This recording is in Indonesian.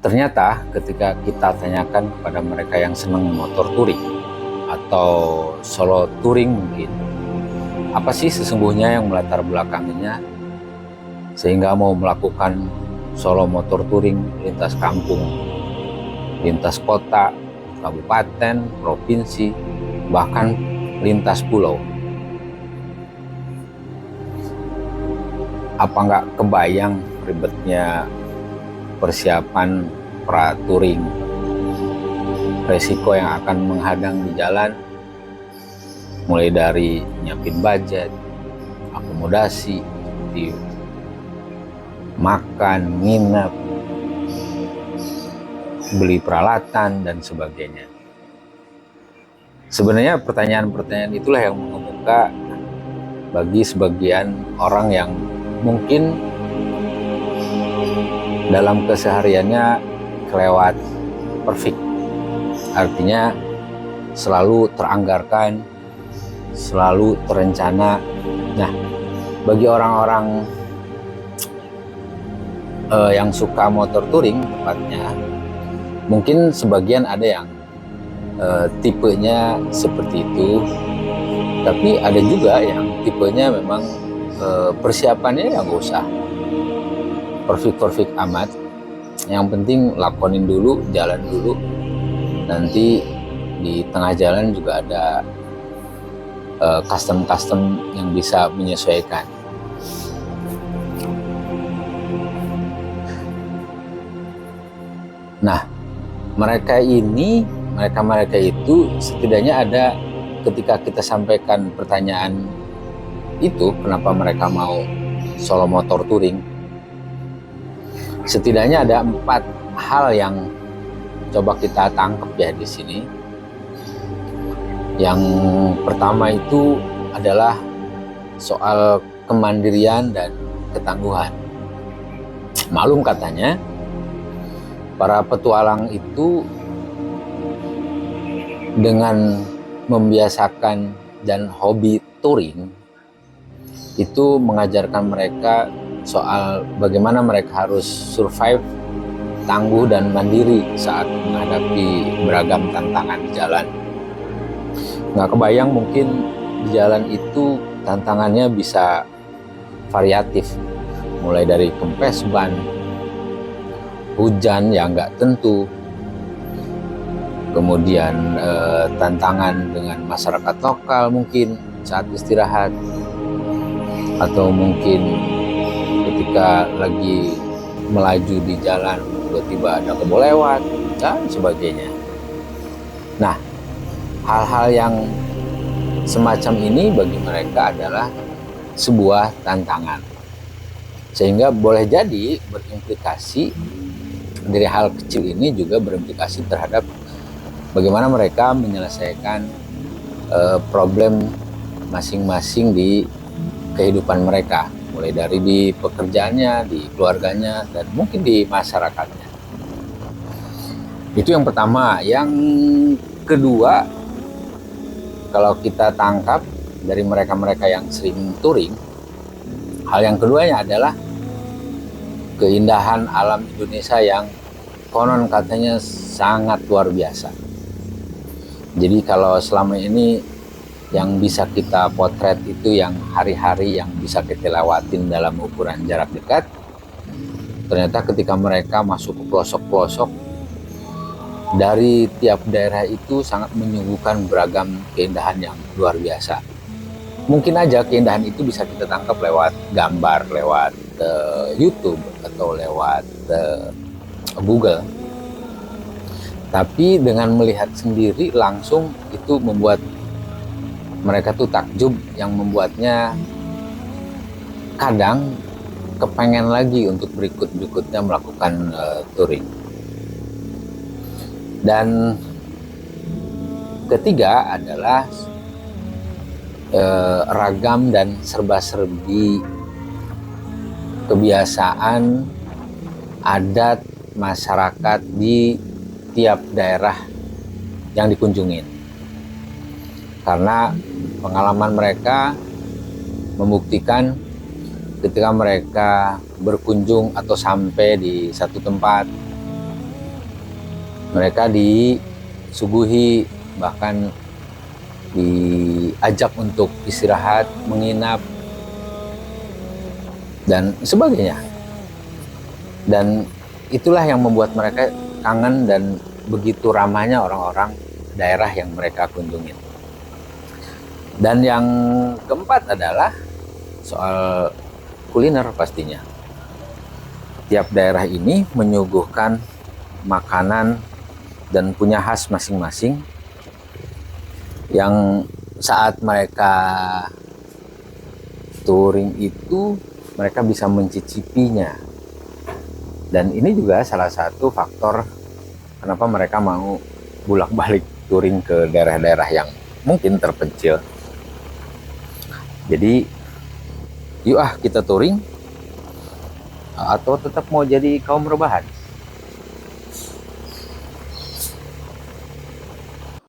Ternyata ketika kita tanyakan kepada mereka yang senang motor touring atau solo touring mungkin, apa sih sesungguhnya yang melatar belakanginya sehingga mau melakukan solo motor touring lintas kampung, lintas kota, kabupaten, provinsi, bahkan lintas pulau. Apa nggak kebayang ribetnya persiapan pra-touring, resiko yang akan menghadang di jalan, mulai dari nyiapin budget, akomodasi, di makan, nginep, beli peralatan, dan sebagainya. Sebenarnya pertanyaan-pertanyaan itulah yang mengemuka bagi sebagian orang yang mungkin dalam kesehariannya kelewat perfect. Artinya selalu teranggarkan, selalu terencana. Nah, bagi orang-orang yang suka motor touring tepatnya, mungkin sebagian ada yang tipenya seperti itu, tapi ada juga yang tipenya memang persiapannya ya nggak usah perfect amat, yang penting lakonin dulu, jalan dulu, nanti di tengah jalan juga ada custom yang bisa menyesuaikan. Nah, mereka itu setidaknya ada, ketika kita sampaikan pertanyaan itu, kenapa mereka mau solo motor touring, setidaknya ada 4 hal yang coba kita tangkap ya di sini. Yang pertama itu adalah soal kemandirian dan ketangguhan. Malum katanya, para petualang itu dengan membiasakan dan hobi touring itu mengajarkan mereka soal bagaimana mereka harus survive, tangguh dan mandiri saat menghadapi beragam tantangan di jalan. Nggak kebayang mungkin di jalan itu tantangannya bisa variatif, mulai dari kempes ban, hujan yang nggak tentu, kemudian tantangan dengan masyarakat lokal mungkin saat istirahat, atau mungkin ketika lagi melaju di jalan tiba-tiba ada kebo lewat dan sebagainya. Nah, hal-hal yang semacam ini bagi mereka adalah sebuah tantangan, sehingga boleh jadi berimplikasi dari hal kecil ini juga berimplikasi terhadap bagaimana mereka menyelesaikan problem masing-masing di kehidupan mereka, mulai dari di pekerjaannya, di keluarganya, dan mungkin di masyarakatnya. Itu yang pertama. Yang kedua, kalau kita tangkap dari mereka-mereka yang sering touring, hal yang keduanya adalah keindahan alam Indonesia yang konon katanya sangat luar biasa. Jadi kalau selama ini yang bisa kita potret itu yang hari-hari yang bisa kita lewatin dalam ukuran jarak dekat, ternyata ketika mereka masuk ke pelosok-pelosok dari tiap daerah itu sangat menyuguhkan beragam keindahan yang luar biasa. Mungkin aja keindahan itu bisa kita tangkap lewat gambar, lewat YouTube atau lewat Google. Tapi dengan melihat sendiri langsung itu membuat mereka tuh takjub, yang membuatnya kadang kepengen lagi untuk berikutnya melakukan touring. Dan ketiga adalah ragam dan serba-serbi kebiasaan adat masyarakat di tiap daerah yang dikunjungin. Karena pengalaman mereka membuktikan ketika mereka berkunjung atau sampai di satu tempat, Mereka disuguhi, bahkan diajak untuk istirahat, menginap, dan sebagainya. Dan itulah yang membuat mereka kangen dan begitu ramahnya orang-orang daerah yang mereka kunjungi. Dan yang keempat adalah soal kuliner pastinya. Tiap daerah ini menyuguhkan makanan dan punya khas masing-masing yang saat mereka touring itu mereka bisa mencicipinya. Dan ini juga salah satu faktor kenapa mereka mau bolak-balik touring ke daerah-daerah yang mungkin terpencil. Jadi yuk kita touring atau tetap mau jadi kaum rebahan?